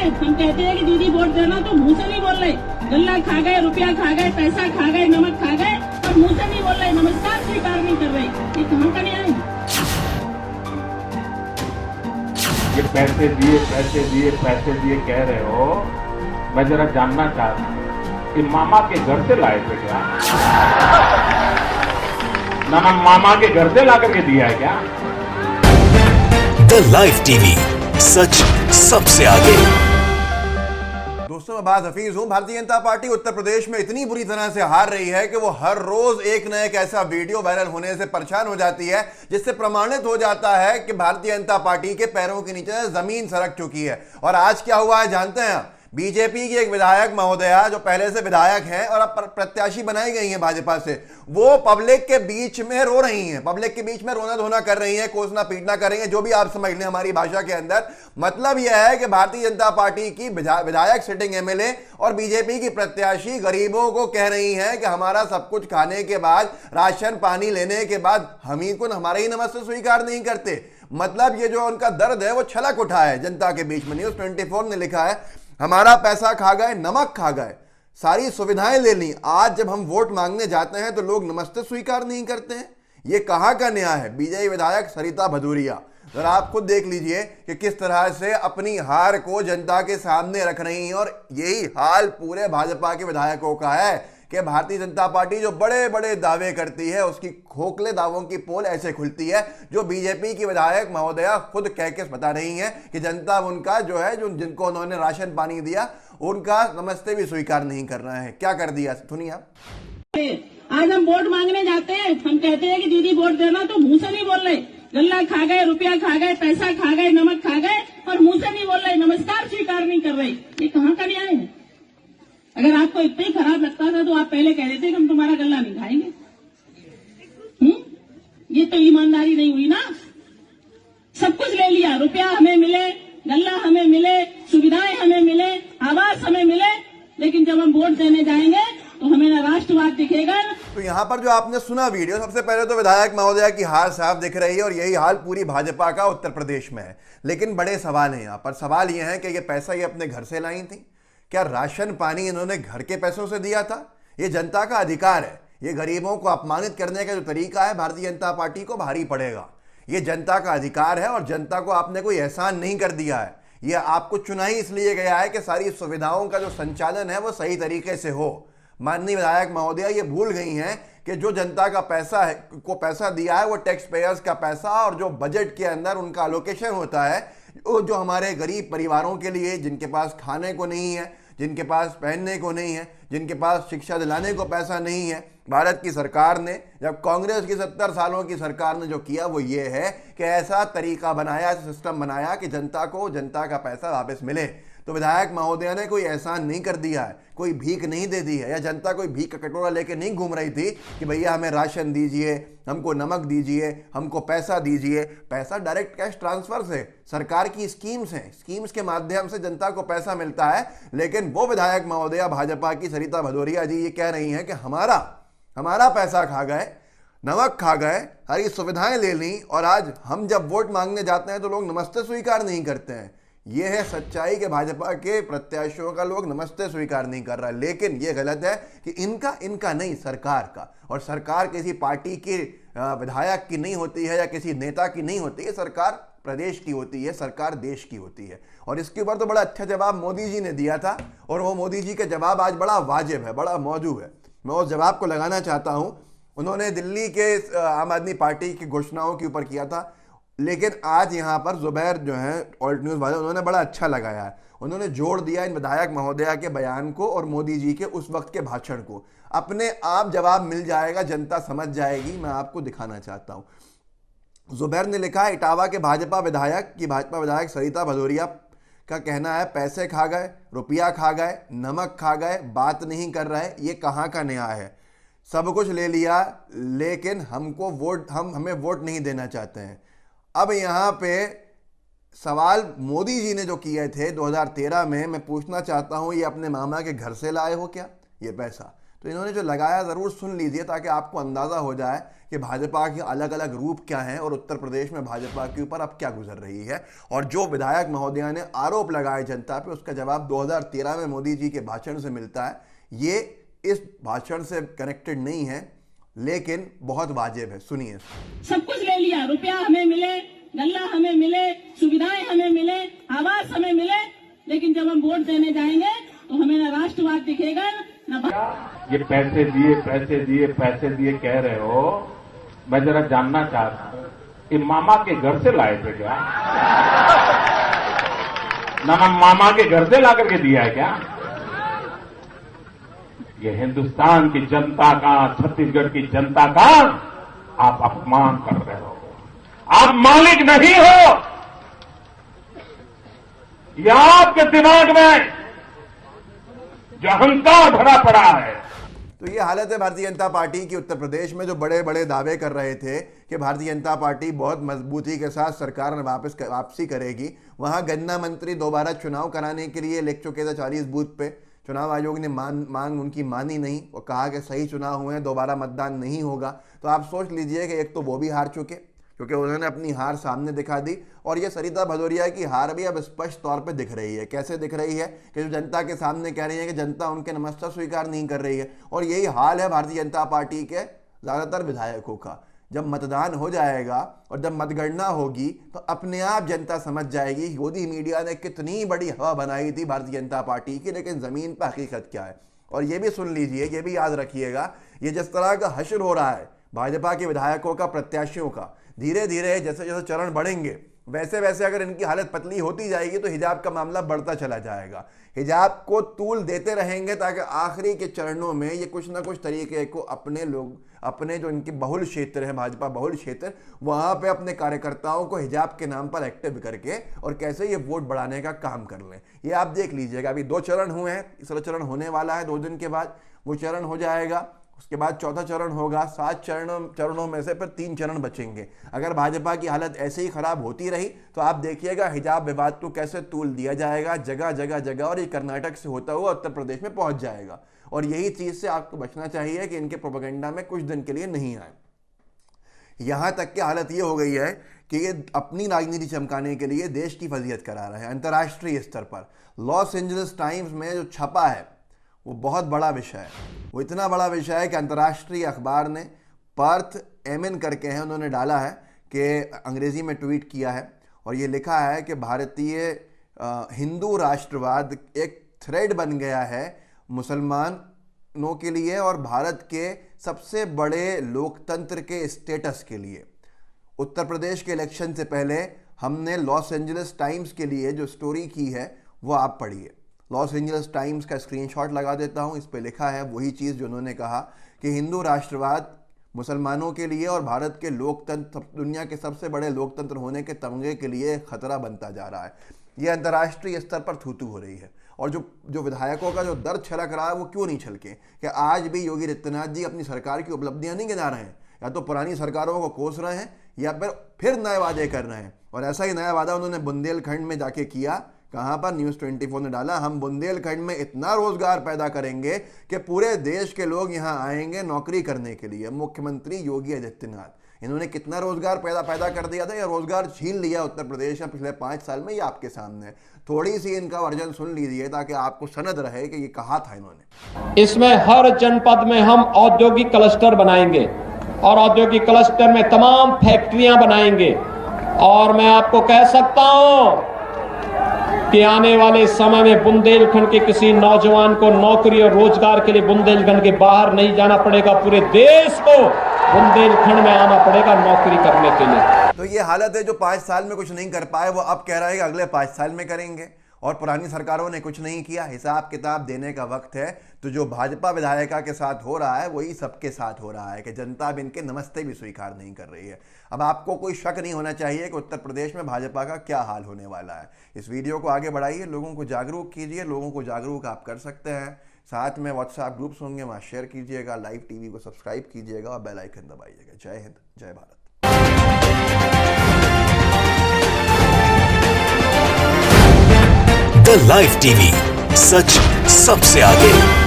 हम कहते हैं कि दीदी वोट देना, तो मुंह से नहीं बोल रहे। गल्ला खा गए, रुपया खा गए, पैसा खा गए, नमक खा गए, और मुंह से नहीं बोल रहे, नमस्कार स्वीकार नहीं कर रहे। ये कहाँ का न्याय है? ये पैसे दिए कह रहे हो। मैं जरा जानना चाहता हूँ कि मामा के घर से लाए थे क्या? ना मामा के घर से ला करके दिया है क्या? द लाइव टीवी, सच सबसे आगे। दोस्तों, मैं बात हफीज हूं। भारतीय जनता पार्टी उत्तर प्रदेश में इतनी बुरी तरह से हार रही है कि वो हर रोज एक न एक ऐसा वीडियो वायरल होने से परेशान हो जाती है जिससे प्रमाणित हो जाता है कि भारतीय जनता पार्टी के पैरों के नीचे जमीन सरक चुकी है। और आज क्या हुआ है जानते हैं? बीजेपी की एक विधायक महोदया जो पहले से विधायक हैं और अब प्रत्याशी बनाई गई हैं भाजपा से, वो पब्लिक के बीच में रो रही हैं, पब्लिक के बीच में रोना धोना कर रही हैं, कोसना पीटना कर रही हैं, जो भी आप समझ लें हमारी भाषा के अंदर। मतलब यह है कि भारतीय जनता पार्टी की विधायक, सिटिंग एमएलए और बीजेपी की प्रत्याशी गरीबों को कह रही हैं कि हमारा सब कुछ खाने के बाद, राशन पानी लेने के बाद हम ही को हमारे ही नमस्ते स्वीकार नहीं करते। मतलब ये जो उनका दर्द है वो छलक उठा है जनता के बीच में। न्यूज़ 24 ने लिखा है, हमारा पैसा खा गए, नमक खा गए, सारी सुविधाएं ले ली, आज जब हम वोट मांगने जाते हैं तो लोग नमस्ते स्वीकार नहीं करते हैं। ये कहां का न्याय है? बीजेपी विधायक सरिता भदौरिया, जरा आप खुद देख लीजिए कि किस तरह से अपनी हार को जनता के सामने रख रही हैं। और यही हाल पूरे भाजपा के विधायकों का है कि भारतीय जनता पार्टी जो बड़े बड़े दावे करती है उसकी खोखले दावों की पोल ऐसे खुलती है, जो बीजेपी की विधायक महोदया खुद कह के बता रही हैं कि जनता उनका जो है, जो जिनको उन्होंने राशन पानी दिया, उनका नमस्ते भी स्वीकार नहीं कर रहा है। क्या कर दिया सुनिए आप। आज हम वोट मांगने जाते हैं, हम कहते हैं कि दीदी वोट देना, तो मुंह से नहीं बोल रहे। गल्ला खा गए, रुपया खा गए, पैसा खा गए, नमक खा गए, और मुंह से नहीं बोल रहे, नमस्कार स्वीकार नहीं कर रहे। ये कहाँ का न्याय है? अगर आपको इतना ही खराब लगता था तो आप पहले कह देते कि हम तुम्हारा गल्ला नहीं खाएंगे। ये तो ईमानदारी नहीं हुई ना। सब कुछ ले लिया, रुपया हमें मिले, गल्ला हमें मिले, सुविधाएं हमें मिले, आवास हमें मिले, लेकिन जब हम वोट देने जाएंगे तो हमें ना राष्ट्रवाद दिखेगा। तो यहां पर जो आपने सुना वीडियो, सबसे पहले तो विधायक महोदया की हार साफ दिख रही है और यही हाल पूरी भाजपा का उत्तर प्रदेश में है। लेकिन बड़े सवाल हैं यहां पर। सवाल यह है कि ये पैसा ये अपने घर से लाई थी? क्या राशन पानी इन्होंने घर के पैसों से दिया था? ये जनता का अधिकार है। ये गरीबों को अपमानित करने का जो तरीका है, भारतीय जनता पार्टी को भारी पड़ेगा। ये जनता का अधिकार है और जनता को आपने कोई एहसान नहीं कर दिया है। ये आपको चुना ही इसलिए गया है कि सारी सुविधाओं का जो संचालन है वो सही तरीके से हो। माननीय विधायक महोदया ये भूल गई हैं कि जो जनता का पैसा है, को पैसा दिया है, वो टैक्स पेयर्स का पैसा, और जो बजट के अंदर उनका अलोकेशन होता है, जो हमारे गरीब परिवारों के लिए, जिनके पास खाने को नहीं है, जिनके पास पहनने को नहीं है, जिनके पास शिक्षा दिलाने को पैसा नहीं है, भारत की सरकार ने, जब कांग्रेस की 70 सालों की सरकार ने जो किया वो ये है कि ऐसा तरीका बनाया, सिस्टम बनाया कि जनता को जनता का पैसा वापस मिले। तो विधायक महोदया ने कोई एहसान नहीं कर दिया है, कोई भीख नहीं दे दी है, या जनता कोई भीख का कटोरा लेके नहीं घूम रही थी कि भैया हमें राशन दीजिए, हमको नमक दीजिए, हमको पैसा दीजिए। पैसा डायरेक्ट कैश ट्रांसफर से, सरकार की स्कीम्स हैं, स्कीम्स के माध्यम से जनता को पैसा मिलता है। लेकिन वो विधायक महोदया भाजपा की सरिता भदौरिया जी ये कह रही हैं कि हमारा पैसा खा गए, नमक खा गए, सारी सुविधाएं ले ली, और आज हम जब वोट मांगने जाते हैं तो लोग नमस्ते स्वीकार नहीं करते हैं। यह है सच्चाई के भाजपा के प्रत्याशियों का लोग नमस्ते स्वीकार नहीं कर रहा है। लेकिन यह गलत है कि इनका नहीं, सरकार का। और सरकार किसी पार्टी के विधायक की नहीं होती है या किसी नेता की नहीं होती है, सरकार प्रदेश की होती है, सरकार देश की होती है। और इसके ऊपर तो बड़ा अच्छा जवाब मोदी जी ने दिया था, और वो मोदी जी का जवाब आज बड़ा वाजिब है, बड़ा मौजूद है। मैं उस जवाब को लगाना चाहता हूं। उन्होंने दिल्ली के आम आदमी पार्टी की घोषणाओं के ऊपर किया था, लेकिन आज यहाँ पर जुबैर जो है ऑल्ट न्यूज़ वाले, उन्होंने बड़ा अच्छा लगाया है। उन्होंने जोड़ दिया इन विधायक महोदया के बयान को और मोदी जी के उस वक्त के भाषण को। अपने आप जवाब मिल जाएगा, जनता समझ जाएगी। मैं आपको दिखाना चाहता हूँ। जुबैर ने लिखा है, इटावा के भाजपा विधायक सरिता भदौरिया का कहना है, पैसे खा गए, रुपया खा गए, नमक खा गए, बात नहीं कर रहे। ये कहाँ का न्याय है? सब कुछ ले लिया, लेकिन हमें वोट नहीं देना चाहते हैं। अब यहाँ पे सवाल मोदी जी ने जो किए थे 2013 में, मैं पूछना चाहता हूँ, ये अपने मामा के घर से लाए हो क्या ये पैसा? तो इन्होंने जो लगाया ज़रूर सुन लीजिए ताकि आपको अंदाज़ा हो जाए कि भाजपा के अलग अलग रूप क्या हैं और उत्तर प्रदेश में भाजपा के ऊपर अब क्या गुजर रही है। और जो विधायक महोदया ने आरोप लगाए जनता पे, उसका जवाब 2013 में मोदी जी के भाषण से मिलता है। ये इस भाषण से कनेक्टेड नहीं है लेकिन बहुत वाजिब है, सुनिए। सब कुछ ले लिया, रुपया हमें मिले, गल्ला हमें मिले, सुविधाएं हमें मिले, आवास हमें मिले, लेकिन जब हम वोट देने जाएंगे तो हमें ना राष्ट्रवाद दिखेगा ना। ये पैसे दिए पैसे दिए पैसे दिए कह रहे हो, मैं जरा जानना चाहता हूं, ये मामा के घर से लाए थे क्या? ना मामा के घर से ला करके दिया है क्या? ये हिंदुस्तान की जनता का, छत्तीसगढ़ की जनता का आप अपमान कर रहे हो। आप मालिक नहीं हो। यह आपके दिमाग में जो अहंकार भरा पड़ा है। तो ये हालत है भारतीय जनता पार्टी की उत्तर प्रदेश में, जो बड़े बड़े दावे कर रहे थे कि भारतीय जनता पार्टी बहुत मजबूती के साथ सरकार में वापसी करेगी। वहां गन्ना मंत्री दोबारा चुनाव कराने के लिए लिख चुके थे 40 बूथ पे। चुनाव आयोग ने मांग उनकी मानी नहीं और कहा कि सही चुनाव हुए हैं, दोबारा मतदान नहीं होगा। तो आप सोच लीजिए कि एक तो वो भी हार चुके क्योंकि उन्होंने अपनी हार सामने दिखा दी, और ये सरिता भदौरिया की हार भी अब स्पष्ट तौर पे दिख रही है। कैसे दिख रही है कि जो जनता के सामने कह रही है कि जनता उनके नमस्कार स्वीकार नहीं कर रही है। और यही हाल है भारतीय जनता पार्टी के ज़्यादातर विधायकों का। जब मतदान हो जाएगा और जब मतगणना होगी तो अपने आप जनता समझ जाएगी मोदी मीडिया ने कितनी बड़ी हवा बनाई थी भारतीय जनता पार्टी की, लेकिन ज़मीन पर हकीकत क्या है। और ये भी सुन लीजिए, ये भी याद रखिएगा, ये जिस तरह का हश्र हो रहा है भाजपा के विधायकों का, प्रत्याशियों का, धीरे धीरे जैसे जैसे चरण बढ़ेंगे वैसे वैसे अगर इनकी हालत पतली होती जाएगी तो हिजाब का मामला बढ़ता चला जाएगा। हिजाब को तूल देते रहेंगे ताकि आखिरी के चरणों में ये कुछ ना कुछ तरीके को अपने लोग, अपने जो इनके बहुल क्षेत्र है, भाजपा बहुल क्षेत्र, वहाँ पे अपने कार्यकर्ताओं को हिजाब के नाम पर एक्टिव करके और कैसे ये वोट बढ़ाने का काम कर लें। ये आप देख लीजिएगा। अभी 2 चरण हुए हैं, तीसरा चरण होने वाला है 2 दिन के बाद, वो चरण हो जाएगा। उसके बाद चौथा चरण होगा। 7 चरणों में से फिर 3 चरण बचेंगे। अगर भाजपा की हालत ऐसे ही खराब होती रही तो आप देखिएगा हिजाब विवाद को कैसे तूल दिया जाएगा जगह जगह जगह, और ये कर्नाटक से होता हुआ उत्तर प्रदेश में पहुंच जाएगा। और यही चीज़ से आपको बचना चाहिए कि इनके प्रोपेगेंडा में कुछ दिन के लिए नहीं आए। यहां तक की हालत ये हो गई है कि ये अपनी राजनीति चमकाने के लिए देश की फजीहत करा रहे हैं अंतर्राष्ट्रीय स्तर पर। लॉस एंजलिस टाइम्स में जो छपा है वो बहुत बड़ा विषय है। वो इतना बड़ा विषय है कि अंतर्राष्ट्रीय अखबार ने पर्थ एमिन करके हैं, उन्होंने डाला है कि अंग्रेज़ी में ट्वीट किया है और ये लिखा है कि भारतीय हिंदू राष्ट्रवाद एक थ्रेड बन गया है मुसलमानों के लिए और भारत के सबसे बड़े लोकतंत्र के स्टेटस के लिए। उत्तर प्रदेश के इलेक्शन से पहले हमने लॉस एंजलिस टाइम्स के लिए जो स्टोरी की है वो आप पढ़िए। लॉस एंजलिस टाइम्स का स्क्रीनशॉट लगा देता हूं, इस पे लिखा है वही चीज़ जो उन्होंने कहा कि हिंदू राष्ट्रवाद मुसलमानों के लिए और भारत के लोकतंत्र, दुनिया के सबसे बड़े लोकतंत्र होने के तमगे के लिए खतरा बनता जा रहा है। ये अंतर्राष्ट्रीय स्तर पर थूथू हो रही है। और जो विधायकों का जो दर्द छलक रहा है वो क्यों नहीं छलके कि आज भी योगी आदित्यनाथ जी अपनी सरकार की उपलब्धियां नहीं गिना रहे हैं, या तो पुरानी सरकारों को कोस रहे हैं या फिर नए वादे कर रहे हैं। और ऐसा ही नया वादा उन्होंने बुंदेलखंड में जाके किया। कहाँ पर? न्यूज़ 24 ने डाला, हम बुंदेलखंड में इतना रोजगार पैदा करेंगे कि पूरे देश के लोग यहाँ आएंगे नौकरी करने के लिए। मुख्यमंत्री योगी आदित्यनाथ, इन्होंने कितना रोजगार पैदा कर दिया था या रोजगार छीन लिया उत्तर प्रदेश में पिछले 5 साल में, ये आपके सामने। थोड़ी सी इनका वर्जन सुन लीजिए ताकि आपको सनद रहे कि ये कहा था इन्होंने। इसमें हर जनपद में हम औद्योगिक क्लस्टर बनाएंगे और औद्योगिक क्लस्टर में तमाम फैक्ट्रियां बनाएंगे। और मैं आपको कह सकता हूं कि आने वाले समय में बुंदेलखंड के किसी नौजवान को नौकरी और रोजगार के लिए बुंदेलखंड के बाहर नहीं जाना पड़ेगा, पूरे देश को बुंदेलखंड में आना पड़ेगा नौकरी करने के लिए। तो ये हालत है, जो 5 साल में कुछ नहीं कर पाए वो अब कह रहे हैं कि अगले 5 साल में करेंगे, और पुरानी सरकारों ने कुछ नहीं किया। हिसाब किताब देने का वक्त है। तो जो भाजपा विधायिका के साथ हो रहा है वही सबके साथ हो रहा है कि जनता अब इनके नमस्ते भी स्वीकार नहीं कर रही है। अब आपको कोई शक नहीं होना चाहिए कि उत्तर प्रदेश में भाजपा का क्या हाल होने वाला है। इस वीडियो को आगे बढ़ाइए, लोगों को जागरूक कीजिए। लोगों को जागरूक आप कर सकते हैं। साथ में व्हाट्सएप ग्रुप्स होंगे, वहाँ शेयर कीजिएगा, लाइव टीवी को सब्सक्राइब कीजिएगा और बेल आइकन दबाइएगा। जय हिंद, जय भारत। द लाइव टीवी, सच सबसे आगे।